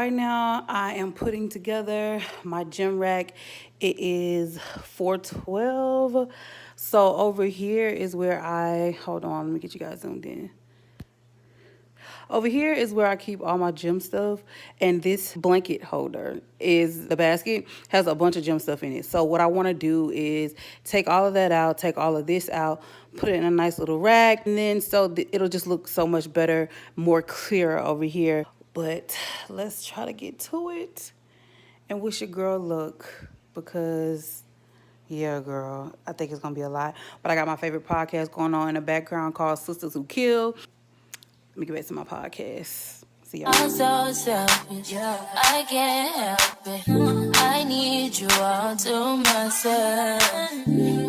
right now I am putting together my gym rack. It is 412. So over here is where hold on, let me get you guys zoomed in. Over here is where I keep all my gym stuff, and this blanket holder is the basket, has a bunch of gym stuff in it. So what I want to do is take all of that out, take all of this out, put it in a nice little rack, and then it'll just look so much better, more clear over here. But let's try to get to it and wish your girl luck, because yeah, girl, I think it's gonna be a lot. But I got my favorite podcast going on in the background called Sisters Who Kill. Let me get back to my podcast. See y'all. I'm so selfish, I can't help it. I need you all to myself.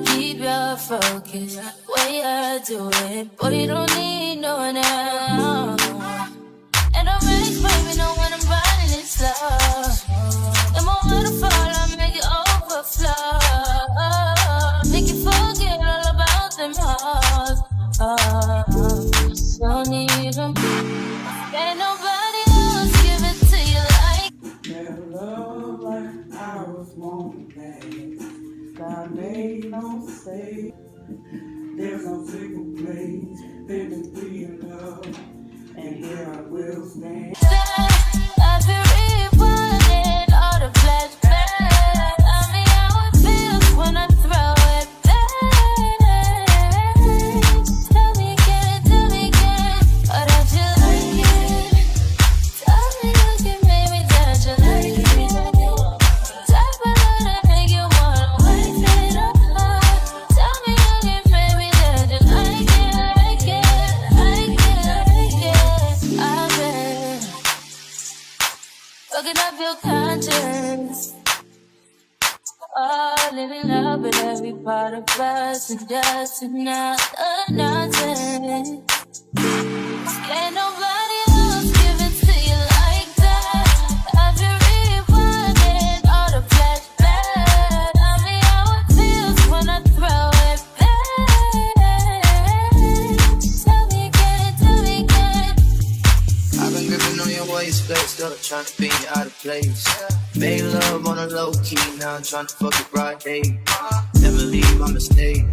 Keep your focus, way I do it. Boy, you don't need no one else. And I'm really baby, know when I'm riding it slow. And my waterfall, I make it overflow. Make you forget all about them hoes. Don't need them. Can't nobody else give it to you like. Never love like I was wanting. God made no mistake. There's no single place. There's be in love. And here I will stand. I've been rewinding all the flashbacks. I mean how it feels when I throw it back. Tell me again, or that you like it. Tell me again, maybe that you like it. Type of love that make you wanna wake it up. Tell me again, maybe that you like it. I've been fucking up your conscience. Oh, living love with every part of us, and just not nonsense. Can't nobody else give it to you like that. I've been rewinding all the flashbacks. Tell me how it feels when I throw it back. Tell me again. I've been gripping on your waist, but still trying to be out of place. Made love on a low key, now I'm trying to fuck it right day. Never leave my mistake,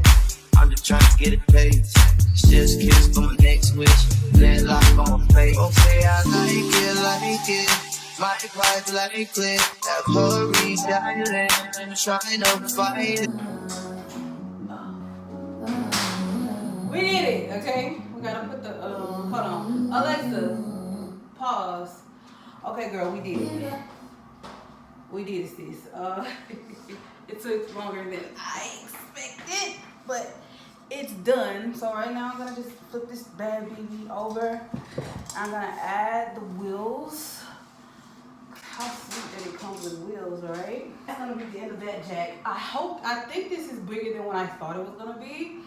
I'm just trying to get it paid. Just kiss for my next wish, let lock on my face. Okay, I like it, my vibe like it. Have hurry, dilate, trying to fight it. We did it, okay? We gotta put the, hold on. Alexa, pause. Okay, girl, we did it. We did it, sis. It took longer than I expected, but it's done. So right now I'm gonna just flip this bad baby over. I'm gonna add the wheels. How sweet that it comes with wheels, right? That's gonna be the end of that jack. I think this is bigger than what I thought it was gonna be,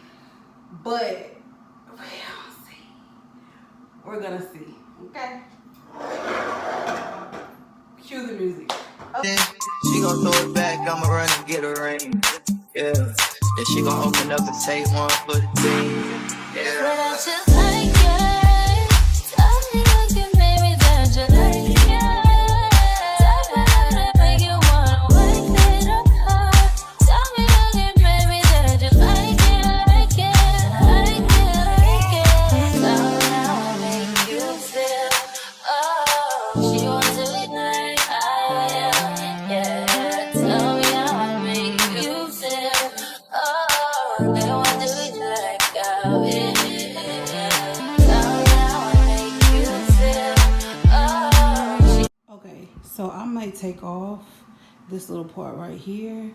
but we'll see. We're gonna see, okay? Cue the music. Okay. She gon' throw it back, I'ma run and get a ring. Yeah. Then she gon' open up and take one for the team. Yeah. But I just like it. Tell me again, maybe that you like it. Type of love that make you wanna wake it up. Tell me again, maybe that you like it. Tell me how I make you feel. Oh, she wants to be like I am. Yeah, tell me how I make you feel. Oh, they want to be like I am. Tell me how I make you feel. Oh, Okay, so I might take off this little part right here,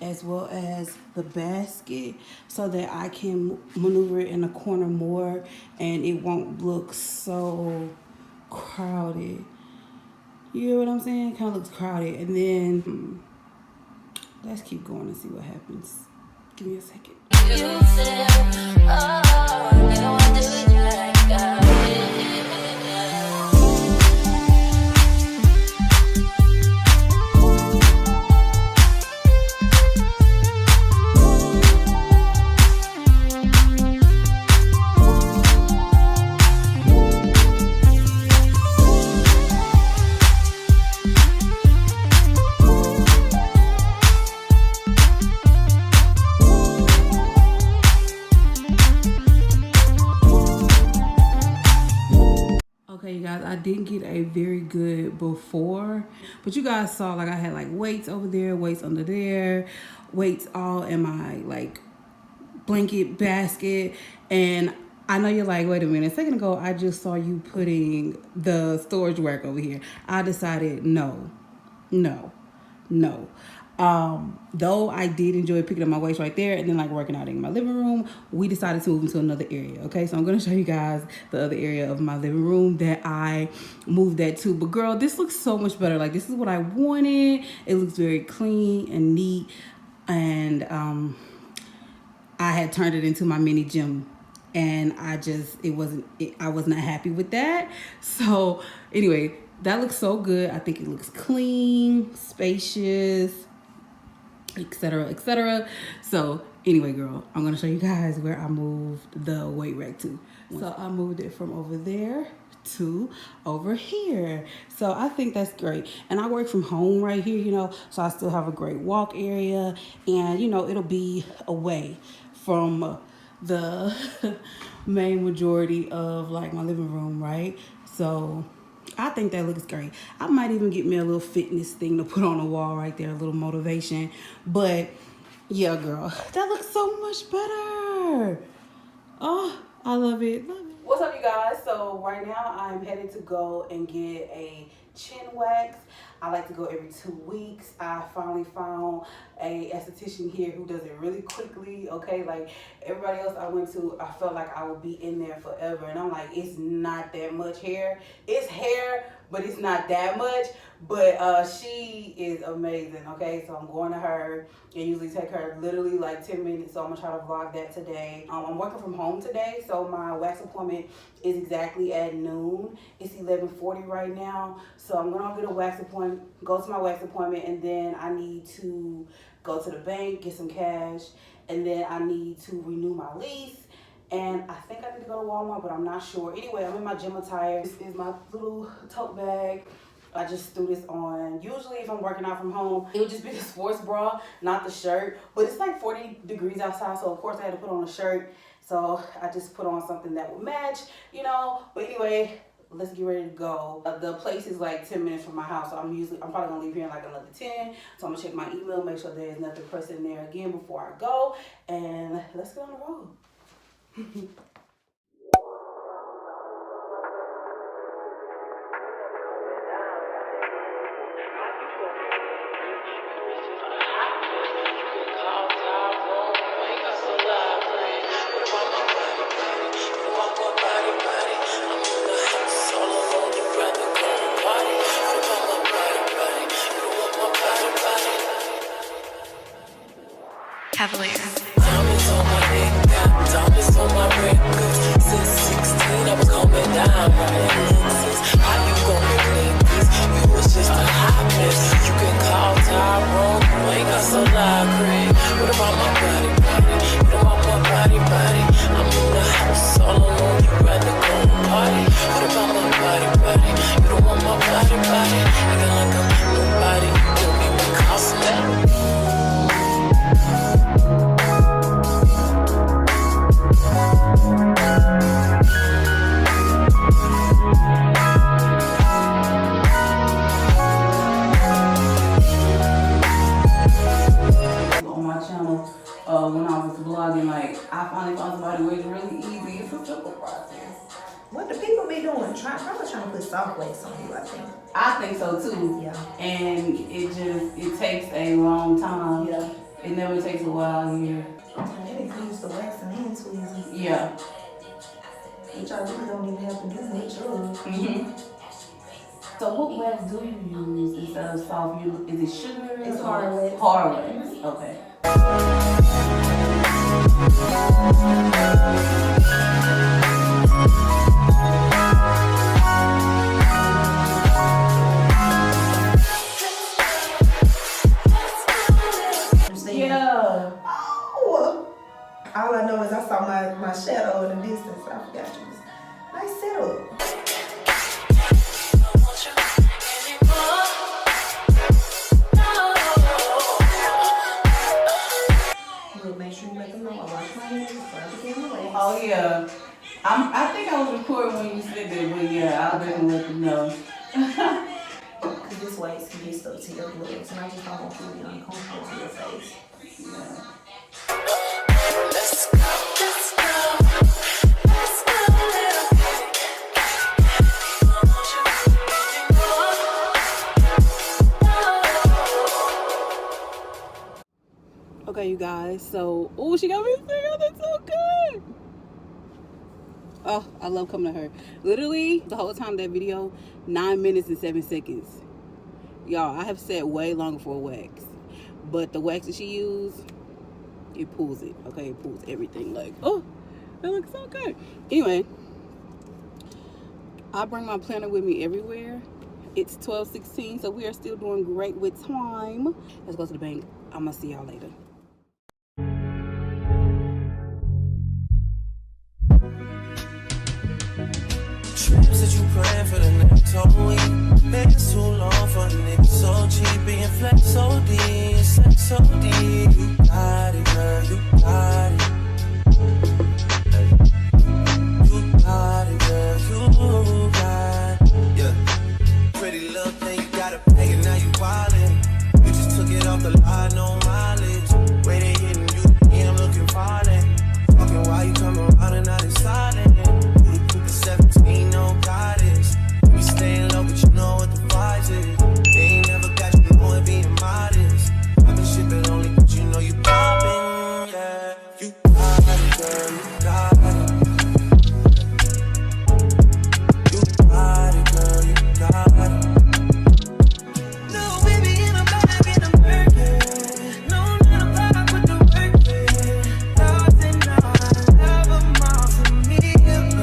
as well as the basket, so that I can maneuver it in the corner more and it won't look so crowded. You know what I'm saying? Kind of looks crowded. And then let's keep going and see what happens. Give me a second. you feel. Oh, they want to be like I am. didn't get a very good before, but you guys saw like I had like weights over there, weights under there, weights all in my like blanket basket. And I know you're like, wait a minute, a second ago I just saw you putting the storage rack over here. I decided no. Though I did enjoy picking up my weights right there and then like working out in my living room, we decided to move into another area. Okay, so I'm gonna show you guys the other area of my living room that I moved that to. But girl, this looks so much better. Like, this is what I wanted. It looks very clean and neat. And I had turned it into my mini gym, and I was not happy with that. So anyway, that looks so good. I think it looks clean, spacious, etc., etc. So anyway, girl, I'm gonna show you guys where I moved the weight rack to. So I moved it from over there to over here. So I think that's great. And I work from home right here, you know, so I still have a great walk area, and you know, it'll be away from the main majority of like my living room, right? So I think that looks great. I might even get me a little fitness thing to put on the wall right there, a little motivation. But yeah, girl, that looks so much better. Oh, I love it. Love it. What's up, you guys? So right now I'm headed to go and get a chin wax. I like to go every 2 weeks. I finally found a esthetician here who does it really quickly, okay? Like, everybody else I went to, I felt like I would be in there forever. And I'm like, it's not that much hair. It's hair, but it's not that much. But she is amazing, okay? So I'm going to her. It usually take her literally like 10 minutes, so I'm gonna try to vlog that today. I'm working from home today, so my wax appointment is exactly at noon. It's 11:40 right now, so I'm gonna get a wax appointment, go to my wax appointment, and then I need to go to the bank, get some cash, and then I need to renew my lease. And I think I need to go to Walmart, but I'm not sure. Anyway, I'm in my gym attire. This is my little tote bag. I just threw this on. Usually if I'm working out from home, it would just be the sports bra, not the shirt. But it's like 40 degrees outside, so of course I had to put on a shirt. So I just put on something that would match, you know. But anyway, let's get ready to go. The place is like 10 minutes from my house, so I'm probably gonna leave here in like another 10. So I'm gonna check my email, make sure there's nothing pressing there again before I go. And let's get on the road. Cavalier. Diamonds on my neck, got diamonds on my record. Since 16, I was coming down right lenses. How you gonna clean this? You was just a hot mess. You can call Tyrone, you ain't got so loud, Craig. What about my body? What about my body? I'm in the house all alone, you rather go party. What about my body? You don't want my body. Acting like I'm nobody, you don't even cost that. On my channel, when I was vlogging, like, I finally found somebody where it's really easy. It's a simple process. What do people be doing? Probably trying to put soft wax on you, I think. I think so too. Yeah. And it takes a long time. Yeah. It never takes a while here. They need to use the wax and hand tweezers. Yeah. Which I really don't even have to do much of. So what wax do you use instead of soft? Is it sugar? It's hard wax. Hard wax. Okay. Yeah. Oh! All I know is I saw my shadow in the distance. I forgot you was nice setup. Make sure you make them know I wash my hands before I begin the wax. Oh yeah. I think I was recording when you said that, but yeah, I'll definitely let them know. Because this way it can get stuck to your gloves, and I just don't want you to be uncomfortable on your face. Yeah. Let's go, let's go, let's go. Okay, you guys. So, oh, she got me singing. That's so good. Oh, I love coming to her. Literally, the whole time that video, 9 minutes and 7 seconds. Y'all, I have sat way longer for a wax. But the wax that she used, it pulls it. Okay, it pulls everything. Like, oh, that looks so good. Anyway, I bring my planner with me everywhere. It's 12:16, so we are still doing great with time. Let's go to the bank. I'm going to see y'all later. Trips that you plan for the next whole week. It's too long for a nigga so cheap. Being flex OD, sex OD. You got it, girl, you got it. You got it, girl, you got it. Yeah. Pretty little thing, you gotta pay it, now you wildin'. You just took it off the line, no mileage. Way they hitting you, yeah, I'm looking violent. Talking while you come around and now they silent. 17, no guidance. We staying low, but you know what the price is. They ain't never got you knowing being modest. I've been shipping only, but you know you poppin', yeah. You got it, girl, you got it. You got it, girl, you got it. No, baby, in a bag, in a Birkin. No, not a vibe with the work, yeah. Lost and all, I love them all for me, baby.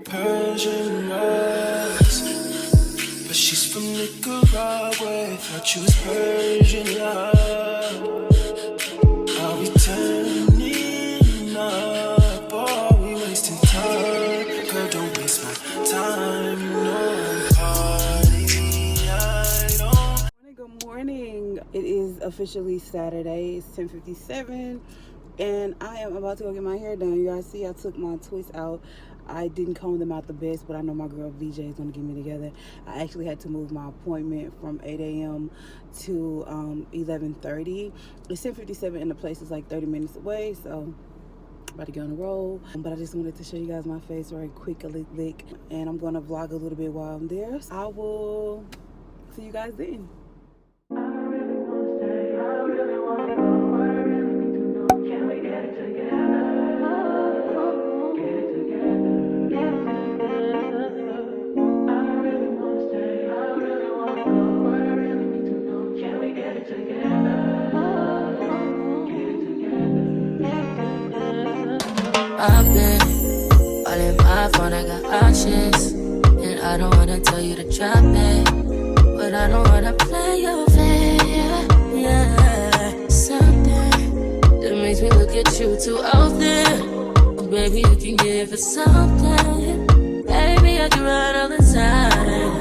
Persian eyes, but she's from Nicaragua. Thought you was Persian love. Are we turning up? Or are we wasting time? Girl, don't waste my time. No party, I don't. Good morning. It is officially Saturday. It's 10:57, and I am about to go get my hair done. You guys see, I took my twists out. I didn't comb them out the best, but I know my girl VJ is going to get me together. I actually had to move my appointment from 8 a.m. to 11:30. It's 10:57 and the place is like 30 minutes away, so about to get on the roll. But I just wanted to show you guys my face very quick, a lick, and I'm going to vlog a little bit while I'm there. So I will see you guys then. I've been all in my phone, I got options. And I don't wanna tell you to drop it, but I don't wanna play your fair. Yeah, something that makes me look at you too often. Oh, baby, you can give it something. Baby, I can run all the time.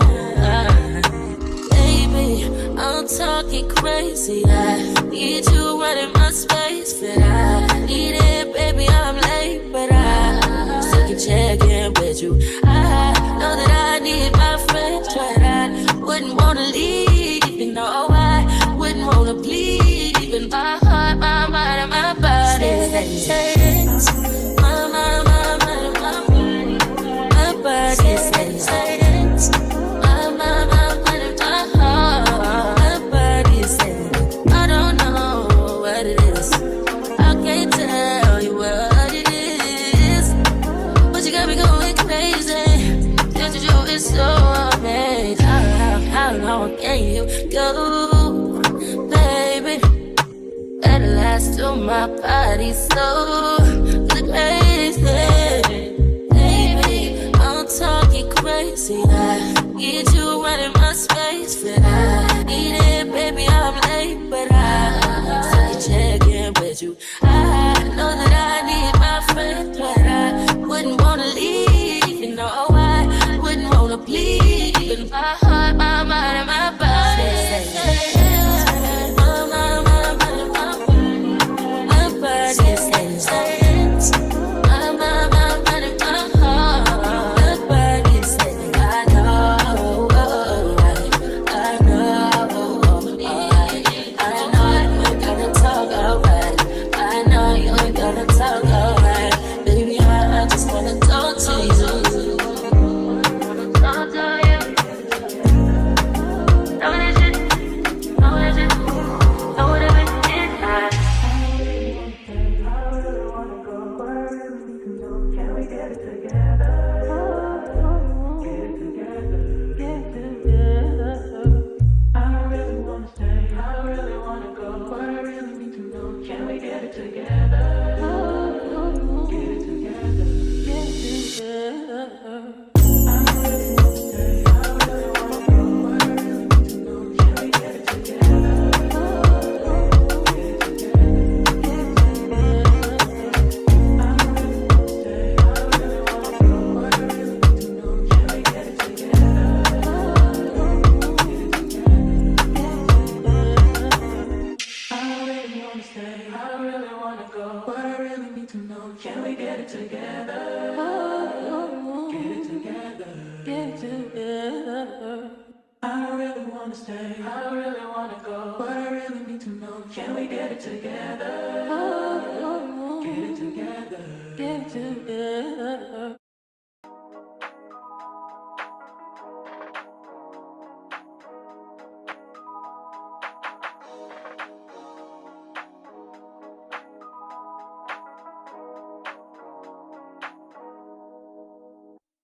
Baby, I'm talking crazy. I need you running my space, but I need it, baby. I'm late, but I still can check in with you. I know that I need my friends, but I wouldn't wanna leave, even though I wouldn't wanna bleed. Even my heart, my mind, and my body says, my mind, my mind, and my body. My body says, my mind, my mind, and my heart. My body says. is so amazing. How long can you go, baby? At last to my body so crazy, baby. I'm talking crazy. I need you right in my space, but I need it, baby. I'm late, but I still check in with you. I know that I need my friend, but I wouldn't wanna leave. You know I wouldn't wanna bleed. But my heart, my mind, and my body.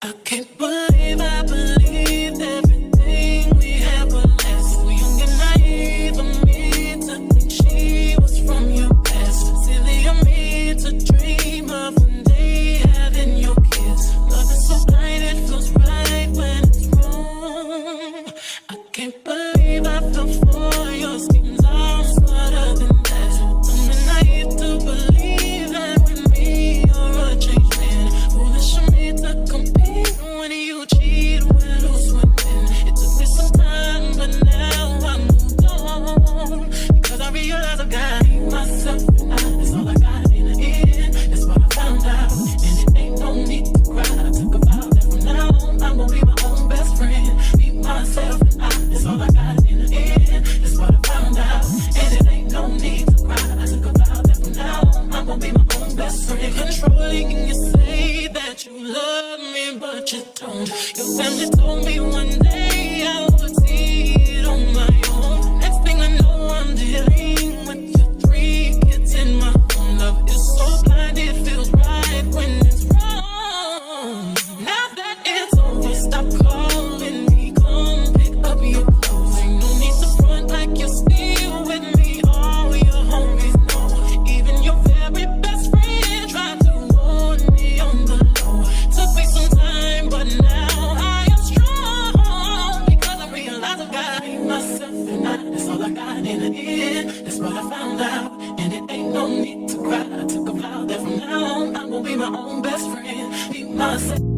I can't believe I believed everything we had was last. So young and naive of me to think she was from your past. Silly of me to dream of one day having your kids. Love is so blind, it feels right when it's wrong. I can't believe I fell for your schemes. I'm smarter than that. Dumb and naive to believe that with me you're a changed man. Foolish of me to compete when you cheat, when who's swimming. It took me some time, but now I moved on. Because I realize I've got myself and that's all I got in the end. That's what I found out. And it ain't no need to cry. I took a vow that from now on I'm gonna be my own best friend. Be myself and that's all I got in the end. That's what I found out. And it ain't no need to cry. I took a vow that from now on I'm gonna be my own best friend. Controlling and you say that you love me, but you don't. Your family told me one day I would see it on my own. Next thing I know, I'm dealing with your 3 kids in my home. Love is so blind, it feels right when it's wrong. Now that it's over, stop calling me. Come pick up your clothes. Ain't no need to front like you're still with me. All your homies know. Even your very best friend tried to warn me on the low. Took me some time, but now I am strong. Because I realize I've got myself and that's all I got in the end. That's what I found out. And it ain't no need to cry. I took a vow that from now on I'm gonna be my own best friend. Be myself.